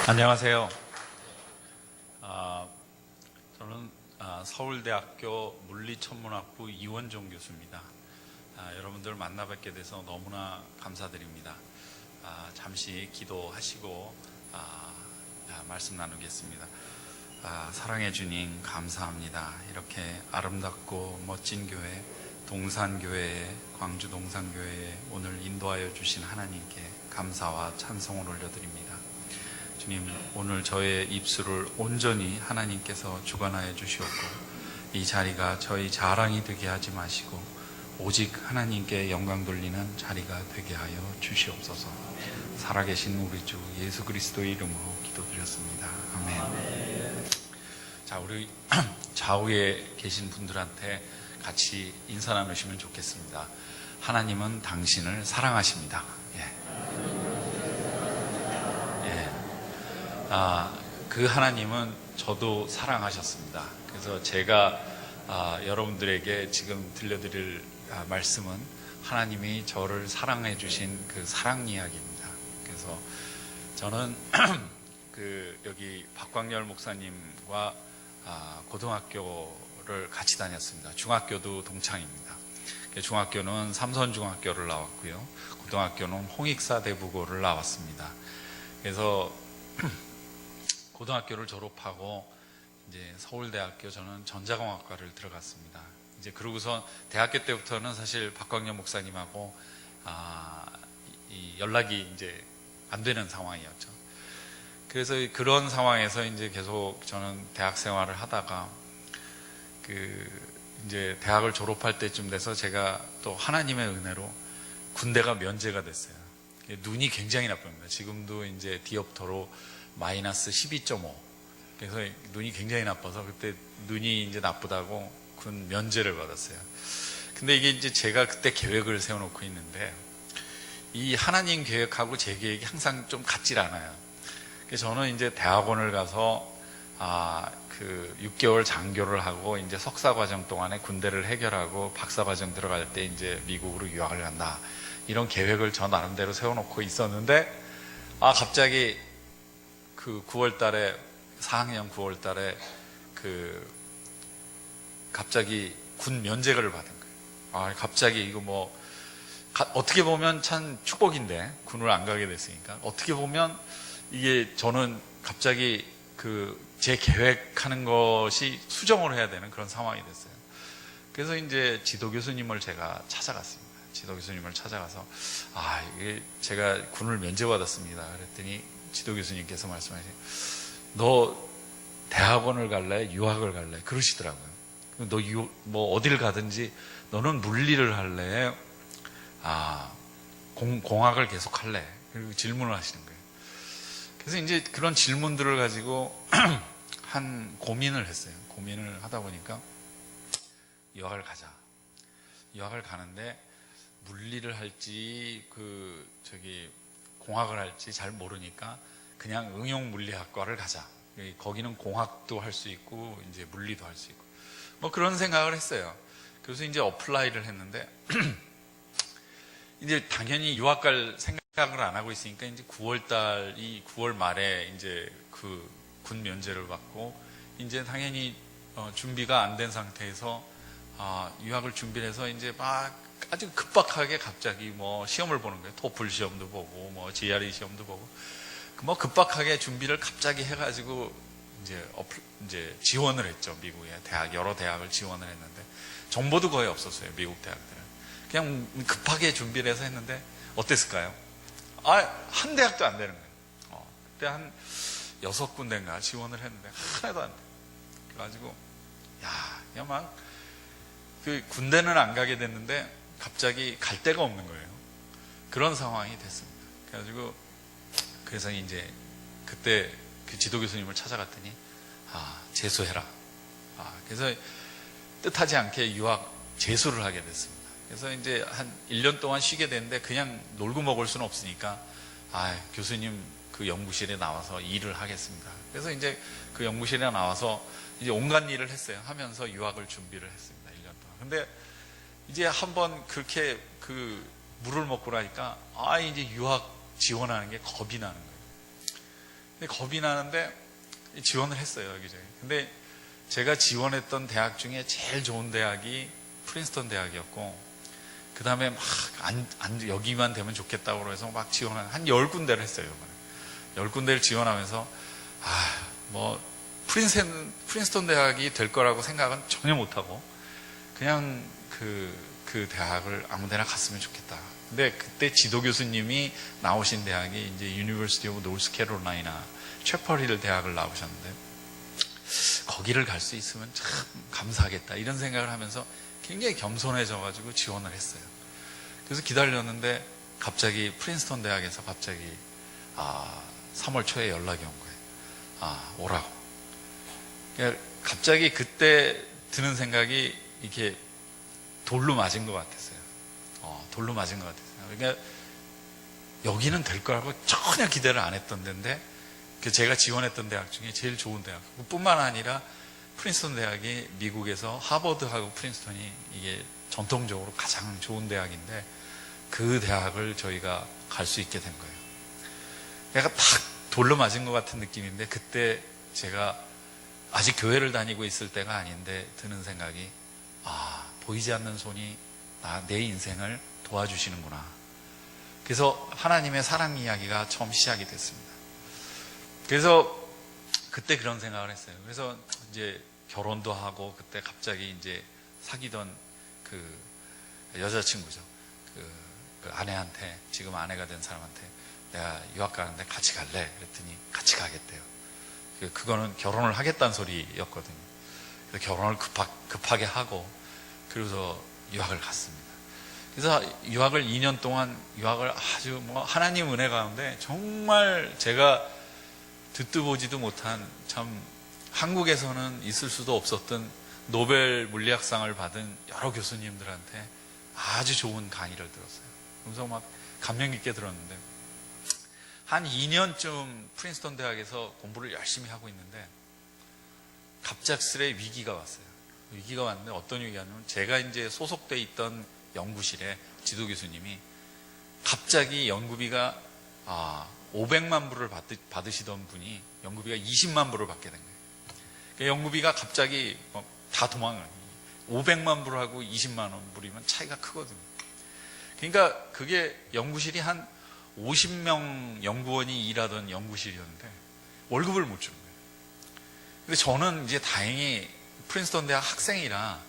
안녕하세요. 저는 서울대학교 물리천문학부 이원종 교수입니다. 여러분들 만나 뵙게 돼서 너무나 감사드립니다. 잠시 기도하시고 말씀 나누겠습니다. 사랑해 주님 감사합니다. 이렇게 아름답고 멋진 교회 동산교회에 광주 동산교회에 오늘 인도하여 주신 하나님께 감사와 찬송을 올려드립니다. 주님, 오늘 저의 입술을 온전히 하나님께서 주관하여 주시옵고 이 자리가 저희 자랑이 되게 하지 마시고 오직 하나님께 영광 돌리는 자리가 되게 하여 주시옵소서. 살아계신 우리 주 예수 그리스도의 이름으로 기도드렸습니다. 아멘. 자, 우리 좌우에 계신 분들한테 같이 인사 나누시면 좋겠습니다. 하나님은 당신을 사랑하십니다. 그 하나님은 저도 사랑하셨습니다. 그래서 제가 여러분들에게 지금 들려드릴 말씀은 하나님이 저를 사랑해 주신 그 사랑 이야기입니다. 그래서 저는 여기 박광열 목사님과 고등학교를 같이 다녔습니다. 중학교도 동창입니다. 중학교는 삼선중학교를 나왔고요. 고등학교는 홍익사대부고를 나왔습니다. 그래서 고등학교를 졸업하고 이제 서울대학교 저는 전자공학과를 들어갔습니다. 이제 그러고서 대학교 때부터는 사실 박광열 목사님하고 이 연락이 이제 안 되는 상황이었죠. 그래서 그런 상황에서 이제 계속 저는 대학 생활을 하다가 이제 대학을 졸업할 때쯤 돼서 제가 또 하나님의 은혜로 군대가 면제가 됐어요. 눈이 굉장히 나쁩니다. 지금도 이제 디옵터로 마이너스 12.5. 그래서 눈이 굉장히 나빠서 그때 눈이 이제 나쁘다고 군 면제를 받았어요. 근데 이게 이제 제가 그때 계획을 세워놓고 있는데 이 하나님 계획하고 제 계획이 항상 좀 같질 않아요. 그래서 저는 이제 대학원을 가서 6개월 장교를 하고 이제 석사 과정 동안에 군대를 해결하고 박사 과정 들어갈 때 이제 미국으로 유학을 간다. 이런 계획을 저 나름대로 세워놓고 있었는데 갑자기 9월 달에 4학년 9월 달에 갑자기 군 면제를 받은 거예요. 갑자기 이거 어떻게 보면 참 축복인데 군을 안 가게 됐으니까 어떻게 보면 이게 저는 갑자기 제 계획하는 것이 수정을 해야 되는 그런 상황이 됐어요. 그래서 이제 지도 교수님을 제가 찾아갔습니다. 지도 교수님을 찾아가서 이게 제가 군을 면제받았습니다. 그랬더니 지도 교수님께서 말씀하시죠. 너 대학원을 갈래? 유학을 갈래? 그러시더라고요. 너 어딜 가든지 너는 물리를 할래? 공학을 계속 할래? 그리고 질문을 하시는 거예요. 그래서 이제 그런 질문들을 가지고 한 고민을 했어요. 고민을 하다 보니까 유학을 가자. 유학을 가는데 물리를 할지 공학을 할지 잘 모르니까 그냥 응용물리학과를 가자. 거기는 공학도 할 수 있고 이제 물리도 할 수 있고 그런 생각을 했어요. 그래서 이제 어플라이를 했는데 이제 당연히 유학 갈 생각을 안 하고 있으니까 이제 9월 말에 이제 군 면제를 받고 이제 당연히 준비가 안 된 상태에서 유학을 준비를 해서 이제 막 아주 급박하게 갑자기 시험을 보는 거예요. 토플 시험도 보고 GRE 시험도 보고 급박하게 준비를 갑자기 해가지고 이제 지원을 했죠. 미국에 여러 대학을 지원을 했는데 정보도 거의 없었어요. 미국 대학들은 그냥 급하게 준비를 해서 했는데 어땠을까요? 한 대학도 안 되는 거예요. 그때 한 6군데인가 지원을 했는데 하나도 안 돼. 그래가지고 그냥 막 군대는 안 가게 됐는데 갑자기 갈 데가 없는 거예요. 그런 상황이 됐습니다. 그래서 이제 그때 지도 교수님을 찾아갔더니 재수해라. 그래서 뜻하지 않게 유학 재수를 하게 됐습니다. 그래서 이제 한 1년 동안 쉬게 됐는데 그냥 놀고 먹을 수는 없으니까 교수님 연구실에 나와서 일을 하겠습니다. 그래서 이제 연구실에 나와서 이제 온갖 일을 했어요. 하면서 유학을 준비를 했습니다. 1년 동안. 근데 이제 한번 그렇게 물을 먹고 나니까 이제 유학 지원하는 게 겁이 나는 거예요. 근데 겁이 나는데 지원을 했어요, 여기저기. 근데 제가 지원했던 대학 중에 제일 좋은 대학이 프린스턴 대학이었고, 그 다음에 막 여기만 되면 좋겠다고 해서 막 한 10군데를 했어요, 이번에. 10군데를 지원하면서, 프린스턴 대학이 될 거라고 생각은 전혀 못하고, 그냥 그 대학을 아무 데나 갔으면 좋겠다. 근데 그때 지도 교수님이 나오신 대학이 이제 유니버시티 오브 노스캐롤라이나 채펄힐 대학을 나오셨는데, 거기를 갈 수 있으면 참 감사하겠다 이런 생각을 하면서 굉장히 겸손해져가지고 지원을 했어요. 그래서 기다렸는데 갑자기 프린스턴 대학에서 갑자기 3월 초에 연락이 온 거예요. 오라고. 그러니까 갑자기 그때 드는 생각이 이렇게 돌로 맞은 것 같았어요. 돌로 맞은 것 같았어요. 그러니까 여기는 될 거라고 전혀 기대를 안 했던 데인데, 제가 지원했던 대학 중에 제일 좋은 대학 뿐만 아니라 프린스턴 대학이 미국에서 하버드하고 프린스턴이 이게 전통적으로 가장 좋은 대학인데, 그 대학을 저희가 갈 수 있게 된 거예요. 약간 딱 돌로 맞은 것 같은 느낌인데, 그때 제가 아직 교회를 다니고 있을 때가 아닌데 드는 생각이, 보이지 않는 손이 내 인생을 도와주시는구나. 그래서 하나님의 사랑 이야기가 처음 시작이 됐습니다. 그래서 그때 그런 생각을 했어요. 그래서 이제 결혼도 하고, 그때 갑자기 이제 사귀던 그 여자친구죠. 그 아내한테, 지금 아내가 된 사람한테 내가 유학 가는데 같이 갈래? 그랬더니 같이 가겠대요. 그거는 결혼을 하겠다는 소리였거든요. 그래서 결혼을 급하게 하고, 그래서 유학을 갔습니다. 그래서 유학을 2년 동안 유학을 아주 하나님 은혜 가운데 정말 제가 듣도 보지도 못한, 참 한국에서는 있을 수도 없었던 노벨 물리학상을 받은 여러 교수님들한테 아주 좋은 강의를 들었어요. 그래서 막 감명 깊게 들었는데, 한 2년쯤 프린스턴 대학에서 공부를 열심히 하고 있는데 갑작스레 위기가 왔어요. 위기가 왔는데 어떤 위기냐면, 제가 이제 소속돼 있던 연구실에 지도 교수님이 갑자기 연구비가 500만 불을 받으시던 분이 연구비가 20만 불을 받게 된 거예요. 그러니까 연구비가 갑자기 다 도망을. 500만 불하고 20만 불이면 차이가 크거든요. 그러니까 그게 연구실이 한 50명 연구원이 일하던 연구실이었는데 월급을 못 주는 거예요. 근데 저는 이제 다행히 프린스턴 대학 학생이라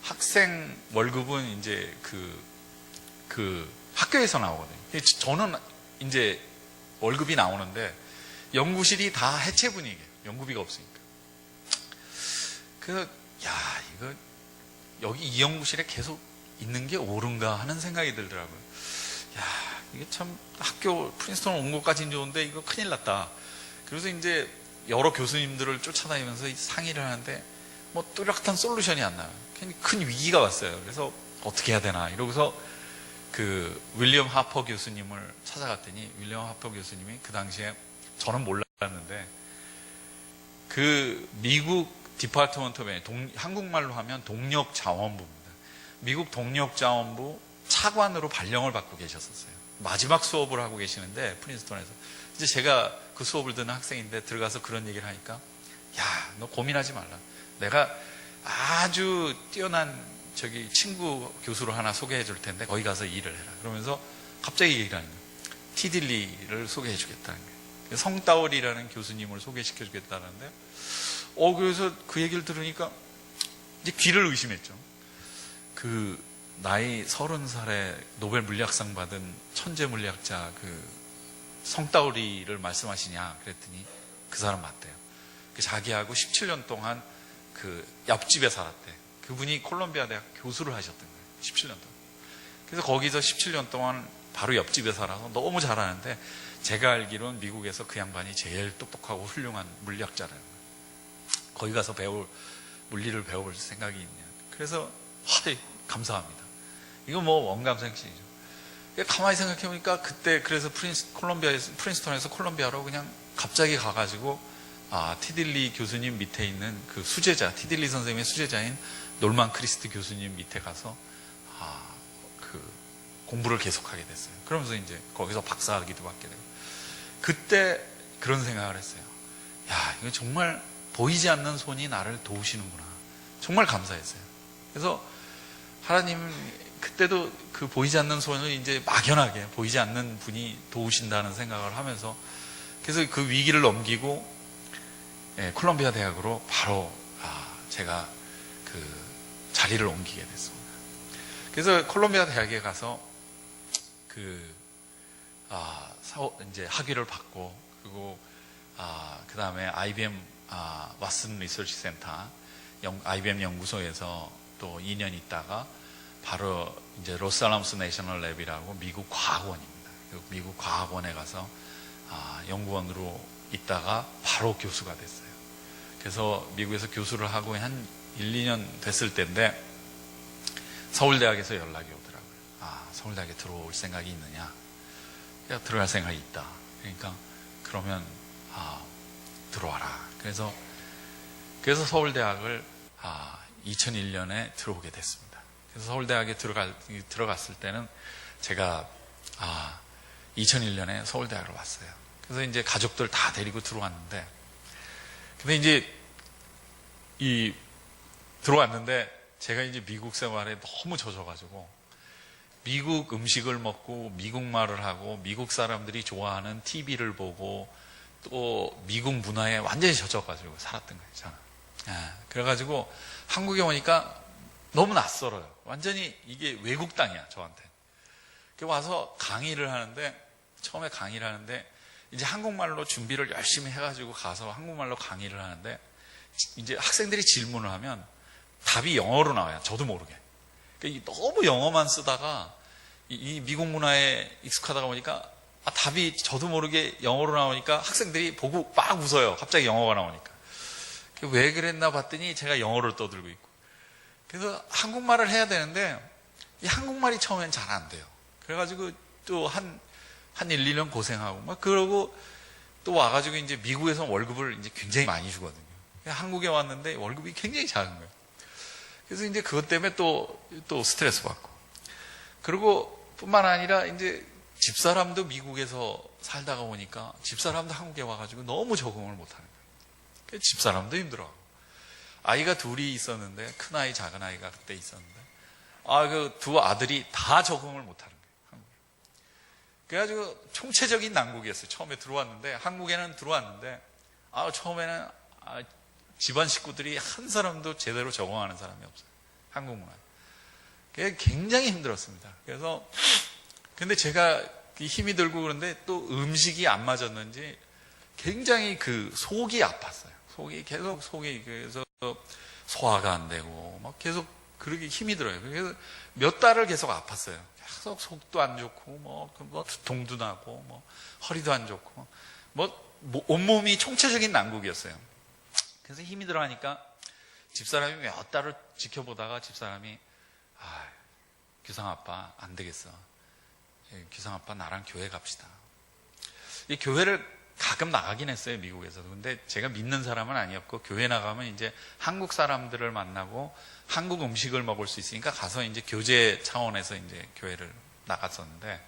학생 월급은 이제 그 학교에서 나오거든요. 저는 이제 월급이 나오는데 연구실이 다 해체 분위기예요. 연구비가 없으니까. 그래서 이거 여기 이 연구실에 계속 있는 게 옳은가 하는 생각이 들더라고요. 이게 참 학교 프린스턴 온 것까지는 좋은데 이거 큰일 났다. 그래서 이제 여러 교수님들을 쫓아다니면서 상의를 하는데 뚜렷한 솔루션이 안 나요. 큰 위기가 왔어요. 그래서 어떻게 해야 되나 이러고서 그 윌리엄 하퍼 교수님을 찾아갔더니, 윌리엄 하퍼 교수님이 그 당시에 저는 몰랐는데 그 미국 디파트먼트 오브 한국말로 하면 동력자원부입니다. 미국 동력자원부 차관으로 발령을 받고 계셨었어요. 마지막 수업을 하고 계시는데 프린스턴에서 이제 제가 그 수업을 듣는 학생인데 들어가서 그런 얘기를 하니까, 너 고민하지 말라. 내가 아주 뛰어난 친구 교수를 하나 소개해 줄 텐데 거기 가서 일을 해라. 그러면서 갑자기 얘기를 하는 거예요. 티딜리를 소개해 주겠다는 거예요. 성따울이라는 교수님을 소개시켜 주겠다는데, 그래서 그 얘기를 들으니까 이제 귀를 의심했죠. 나이 30살에 노벨 물리학상 받은 천재 물리학자 성따우리를 말씀하시냐 그랬더니 그 사람 맞대요. 자기하고 17년 동안 옆집에 살았대. 그분이 콜롬비아 대학 교수를 하셨던 거예요. 17년 동안. 그래서 거기서 17년 동안 바로 옆집에 살아서 너무 잘하는데, 제가 알기로는 미국에서 그 양반이 제일 똑똑하고 훌륭한 물리학자라는 거예요. 거기 가서 물리를 배워볼 생각이 있냐. 그래서 감사합니다. 이거 원감생시죠. 가만히 생각해보니까 그때 그래서 프린스턴에서 콜롬비아로 그냥 갑자기 가가지고 티딜리 교수님 밑에 있는 그 수제자, 티딜리 선생님의 수제자인 놀만 크리스트 교수님 밑에 가서 공부를 계속하게 됐어요. 그러면서 이제 거기서 박사학위도 받게 되고, 그때 그런 생각을 했어요. 야, 이거 정말 보이지 않는 손이 나를 도우시는구나. 정말 감사했어요. 그래서 하나님, 그때도 그 보이지 않는 손을 이제 막연하게 보이지 않는 분이 도우신다는 생각을 하면서, 그래서 그 위기를 넘기고 콜롬비아 대학으로 바로 제가 그 자리를 옮기게 됐습니다. 그래서 콜롬비아 대학에 가서 이제 학위를 받고, 그리고 그 다음에 IBM 왓슨 리서치 센터, IBM 연구소에서 또 2년 있다가 바로 이제 로스알람스 내셔널 랩이라고 미국 과학원입니다. 미국 과학원에 가서 연구원으로 있다가 바로 교수가 됐어요. 그래서 미국에서 교수를 하고 한 1, 2년 됐을 때인데 서울대학에서 연락이 오더라고요. 서울대학에 들어올 생각이 있느냐? 들어갈 생각이 있다. 그러니까 그러면 들어와라. 그래서 서울대학을 2001년에 들어오게 됐습니다. 그래서 서울대학에 들어갔을 때는 제가 2001년에 서울대학을 왔어요. 그래서 이제 가족들 다 데리고 들어왔는데, 근데 이제 들어왔는데 제가 이제 미국 생활에 너무 젖어가지고 미국 음식을 먹고 미국 말을 하고 미국 사람들이 좋아하는 TV를 보고 또 미국 문화에 완전히 젖어가지고 살았던 거예요, 저는. 그래가지고 한국에 오니까 너무 낯설어요. 완전히 이게 외국 땅이야, 저한테. 와서 강의를 하는데, 처음에 강의를 하는데 이제 한국말로 준비를 열심히 해가지고 가서 한국말로 강의를 하는데, 이제 학생들이 질문을 하면 답이 영어로 나와요. 저도 모르게. 그러니까 너무 영어만 쓰다가 이 미국 문화에 익숙하다가 보니까 답이 저도 모르게 영어로 나오니까 학생들이 보고 막 웃어요. 갑자기 영어가 나오니까. 왜 그랬나 봤더니 제가 영어를 떠들고 있고. 그래서 한국말을 해야 되는데 이 한국말이 처음엔 잘 안 돼요. 그래가지고 또 한 1, 2년 고생하고 막 그러고 또 와가지고 이제 미국에서 월급을 이제 굉장히 많이 주거든요. 한국에 왔는데 월급이 굉장히 작은 거예요. 그래서 이제 그것 때문에 또 스트레스 받고. 그리고 뿐만 아니라 이제 집사람도 미국에서 살다가 보니까 집사람도 한국에 와가지고 너무 적응을 못하는 거예요. 집사람도 힘들어. 아이가 둘이 있었는데, 큰 아이, 작은 아이가 그때 있었는데, 그 두 아들이 다 적응을 못하는 거예요, 한국에. 그래가지고 총체적인 난국이었어요. 처음에 들어왔는데, 한국에는 들어왔는데, 처음에는 집안 식구들이 한 사람도 제대로 적응하는 사람이 없어요. 한국 문화에. 그게 굉장히 힘들었습니다. 그래서, 근데 제가 힘이 들고 그런데 또 음식이 안 맞았는지 굉장히 속이 아팠어요. 그래서 소화가 안 되고, 막 계속 그렇게 힘이 들어요. 그래서 몇 달을 계속 아팠어요. 계속 속도 안 좋고, 뭐 두통도 나고, 뭐 허리도 안 좋고, 온몸이 총체적인 난국이었어요. 그래서 힘이 들어 하니까 집사람이 몇 달을 지켜보다가 집사람이, 규상 아빠 안 되겠어. 규상 아빠 나랑 교회 갑시다. 이 교회를 가끔 나가긴 했어요, 미국에서도. 근데 제가 믿는 사람은 아니었고, 교회 나가면 이제 한국 사람들을 만나고 한국 음식을 먹을 수 있으니까 가서 이제 교제 차원에서 이제 교회를 나갔었는데,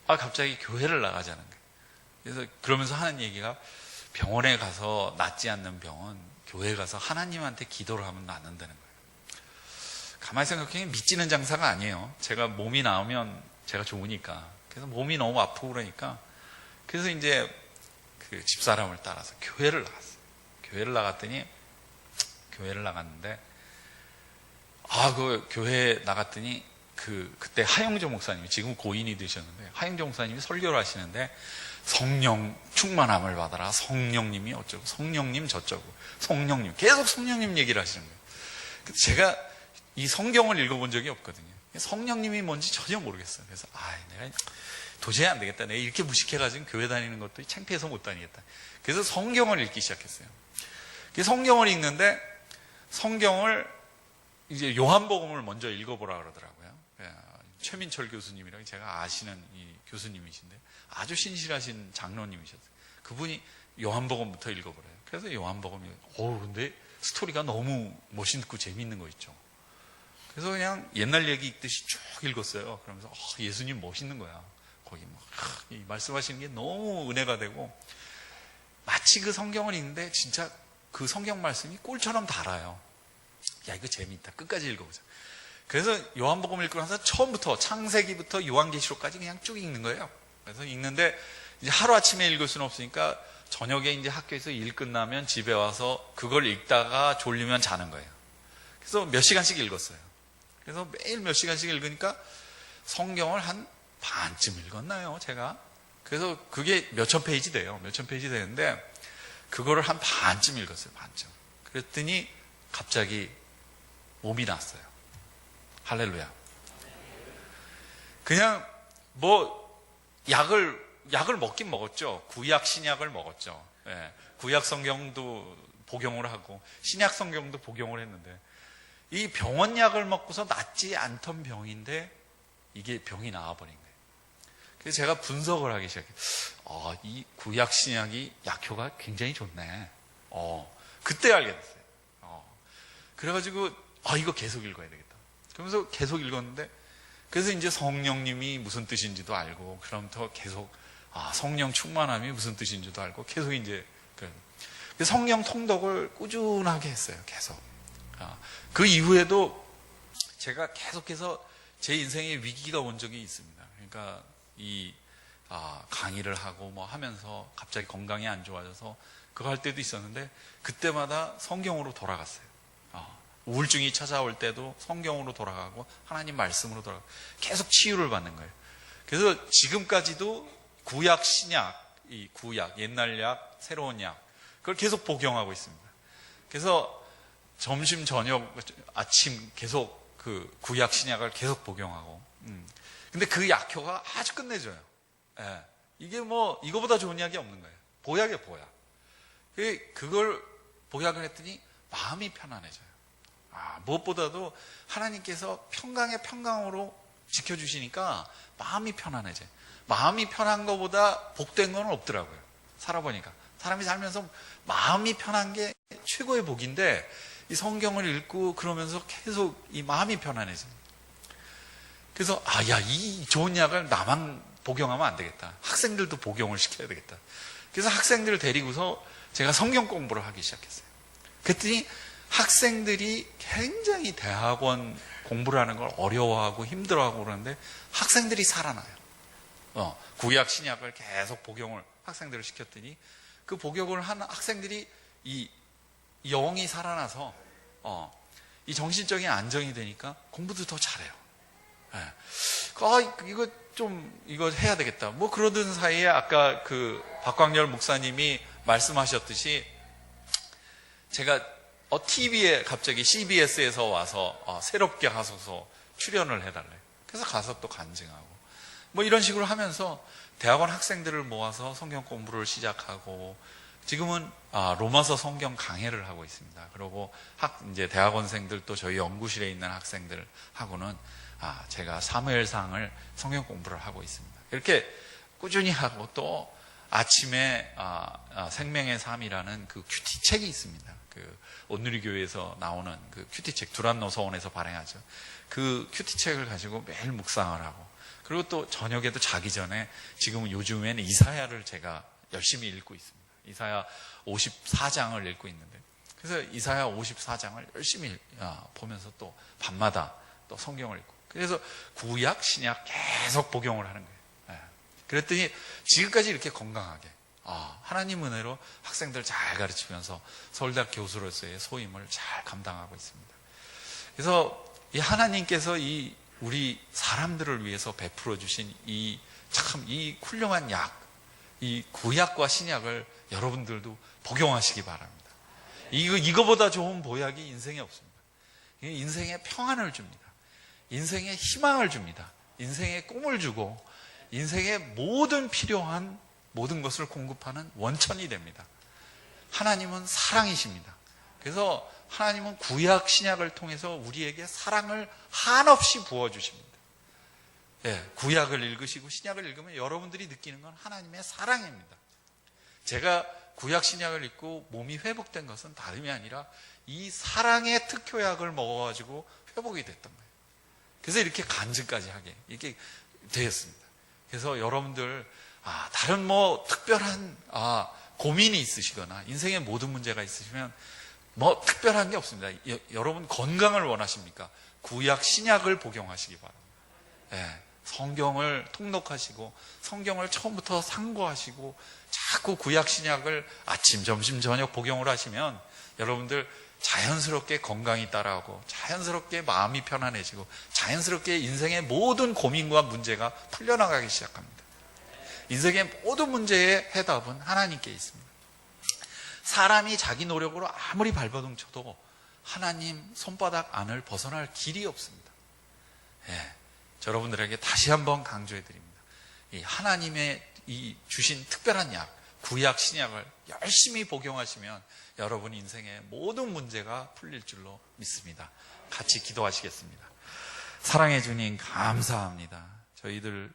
갑자기 교회를 나가자는 거예요. 그래서 그러면서 하는 얘기가, 병원에 가서 낫지 않는 병은 교회에 가서 하나님한테 기도를 하면 낫는다는 거예요. 가만히 생각해보면 믿지는 장사가 아니에요. 제가 몸이 나오면 제가 좋으니까. 그래서 몸이 너무 아프고 그러니까. 그래서 이제 그 집사람을 따라서 교회를 나갔어요. 교회를 나갔는데, 그 교회에 나갔더니 그때 하영조 목사님이, 지금 고인이 되셨는데, 하영조 목사님이 설교를 하시는데, 성령 충만함을 받아라. 성령님이 어쩌고, 성령님 저쩌고, 성령님. 계속 성령님 얘기를 하시는 거예요. 제가 이 성경을 읽어본 적이 없거든요. 성령님이 뭔지 전혀 모르겠어요. 그래서, 내가 도저히 안 되겠다. 내가 이렇게 무식해가지고 교회 다니는 것도 창피해서 못 다니겠다. 그래서 성경을 읽기 시작했어요. 성경을 읽는데, 성경을 이제 요한복음을 먼저 읽어보라 그러더라고요. 최민철 교수님이라고 제가 아시는 이 교수님이신데, 아주 신실하신 장로님이셨어요. 그분이 요한복음부터 읽어보래요. 그래서 요한복음이, 근데 스토리가 너무 멋있고 재밌는 거 있죠. 그래서 그냥 옛날 얘기 읽듯이 쭉 읽었어요. 그러면서, 예수님 멋있는 거야. 거기 이 말씀하시는 게 너무 은혜가 되고, 마치 그 성경을 읽는데 진짜 그 성경 말씀이 꿀처럼 달아요. 야, 이거 재밌다. 끝까지 읽어보자. 그래서 요한복음 읽고 나서 처음부터 창세기부터 요한계시록까지 그냥 쭉 읽는 거예요. 그래서 읽는데 이제 하루아침에 읽을 수는 없으니까 저녁에 이제 학교에서 일 끝나면 집에 와서 그걸 읽다가 졸리면 자는 거예요. 그래서 몇 시간씩 읽었어요. 그래서 매일 몇 시간씩 읽으니까 성경을 한 반쯤 읽었나요, 제가? 그래서 그게 몇천 페이지 돼요. 몇천 페이지 되는데 그거를 한 반쯤 읽었어요. 반쯤. 그랬더니 갑자기 몸이 났어요. 할렐루야. 그냥 뭐 약을 먹긴 먹었죠. 구약 신약을 먹었죠. 예, 구약 성경도 복용을 하고 신약 성경도 복용을 했는데 이 병원 약을 먹고서 낫지 않던 병인데 이게 병이 나와버린 거예요. 그래서 제가 분석을 하기 시작해요. 이 구약 신약이 약효가 굉장히 좋네. 그때 알게 됐어요. 그래가지고 이거 계속 읽어야 되겠다. 그러면서 계속 읽었는데 그래서 이제 성령님이 무슨 뜻인지도 알고 그럼부터 계속 성령 충만함이 무슨 뜻인지도 알고 계속 이제 성령 통독을 꾸준하게 했어요. 계속. 그 이후에도 제가 계속해서 제 인생에 위기가 온 적이 있습니다. 그러니까 강의를 하고 뭐 하면서 갑자기 건강이 안 좋아져서 그거 할 때도 있었는데 그때마다 성경으로 돌아갔어요. 우울증이 찾아올 때도 성경으로 돌아가고 하나님 말씀으로 돌아가고 계속 치유를 받는 거예요. 그래서 지금까지도 구약, 신약, 이 구약, 옛날 약, 새로운 약 그걸 계속 복용하고 있습니다. 그래서 점심, 저녁, 아침 계속 그 구약, 신약을 계속 복용하고 근데 그 약효가 아주 끝내줘요. 예. 이게 뭐 이거보다 좋은 약이 없는 거예요. 보약이에요, 보약. 그걸 보약을 했더니 마음이 편안해져요. 무엇보다도 하나님께서 평강의 평강으로 지켜주시니까 마음이 편안해져요. 마음이 편한 것보다 복된 건 없더라고요. 살아보니까. 사람이 살면서 마음이 편한 게 최고의 복인데 이 성경을 읽고 그러면서 계속 이 마음이 편안해져요. 그래서 이 좋은 약을 나만 복용하면 안 되겠다. 학생들도 복용을 시켜야 되겠다. 그래서 학생들을 데리고서 제가 성경 공부를 하기 시작했어요. 그랬더니 학생들이 굉장히 대학원 공부를 하는 걸 어려워하고 힘들어하고 그러는데 학생들이 살아나요. 구약 신약을 계속 복용을 학생들을 시켰더니 그 복용을 한 학생들이 이 영이 살아나서 이 정신적인 안정이 되니까 공부도 더 잘해요. 이거 해야 되겠다. 뭐 그러던 사이에 아까 그 박광열 목사님이 말씀하셨듯이 제가 TV에 갑자기 CBS에서 와서 새롭게 하소서 출연을 해달래. 그래서 가서 또 간증하고 뭐 이런 식으로 하면서 대학원 학생들을 모아서 성경 공부를 시작하고 지금은 로마서 성경 강해를 하고 있습니다. 그리고 이제 대학원생들 또 저희 연구실에 있는 학생들하고는 제가 사무엘상을 성경 공부를 하고 있습니다. 이렇게 꾸준히 하고 또 아침에 생명의 삶이라는 그 큐티책이 있습니다. 그 온누리교회에서 나오는 그 큐티책 두란노 서원에서 발행하죠. 그 큐티책을 가지고 매일 묵상을 하고 그리고 또 저녁에도 자기 전에 지금은 요즘에는 이사야를 제가 열심히 읽고 있습니다. 이사야 54장을 읽고 있는데 그래서 이사야 54장을 열심히 보면서 또 밤마다 또 성경을 읽고 그래서 구약 신약 계속 복용을 하는 거예요. 그랬더니 지금까지 이렇게 건강하게 하나님 은혜로 학생들 잘 가르치면서 서울대학 교수로서의 소임을 잘 감당하고 있습니다. 그래서 이 하나님께서 이 우리 사람들을 위해서 베풀어 주신 이 훌륭한 약, 이 구약과 신약을 여러분들도 복용하시기 바랍니다. 이거보다 좋은 보약이 인생에 없습니다. 인생에 평안을 줍니다. 인생에 희망을 줍니다. 인생에 꿈을 주고 인생에 모든 필요한 모든 것을 공급하는 원천이 됩니다. 하나님은 사랑이십니다. 그래서 하나님은 구약 신약을 통해서 우리에게 사랑을 한없이 부어주십니다. 구약을 읽으시고 신약을 읽으면 여러분들이 느끼는 건 하나님의 사랑입니다. 제가 구약 신약을 읽고 몸이 회복된 것은 다름이 아니라 이 사랑의 특효약을 먹어가지고 회복이 됐던 거예요. 그래서 이렇게 간증까지 하게 이렇게 되었습니다. 그래서 여러분들 다른 뭐 특별한 고민이 있으시거나 인생의 모든 문제가 있으시면 뭐 특별한 게 없습니다. 여러분 건강을 원하십니까? 구약 신약을 복용하시기 바랍니다. 예, 성경을 통독하시고 성경을 처음부터 상고하시고 자꾸 구약 신약을 아침, 점심, 저녁 복용을 하시면 여러분들 자연스럽게 건강이 따라오고 자연스럽게 마음이 편안해지고 자연스럽게 인생의 모든 고민과 문제가 풀려나가기 시작합니다. 인생의 모든 문제의 해답은 하나님께 있습니다. 사람이 자기 노력으로 아무리 발버둥 쳐도 하나님 손바닥 안을 벗어날 길이 없습니다. 예, 여러분들에게 다시 한번 강조해 드립니다. 이 하나님의 이 주신 특별한 약, 구약 신약을 열심히 복용하시면 여러분 인생의 모든 문제가 풀릴 줄로 믿습니다. 같이 기도하시겠습니다. 사랑해 주님 감사합니다. 저희들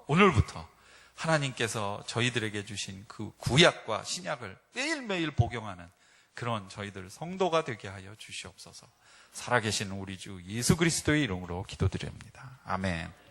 오늘부터 하나님께서 저희들에게 주신 그 구약과 신약을 매일매일 복용하는 그런 저희들 성도가 되게 하여 주시옵소서. 살아계신 우리 주 예수 그리스도의 이름으로 기도드립니다. 아멘.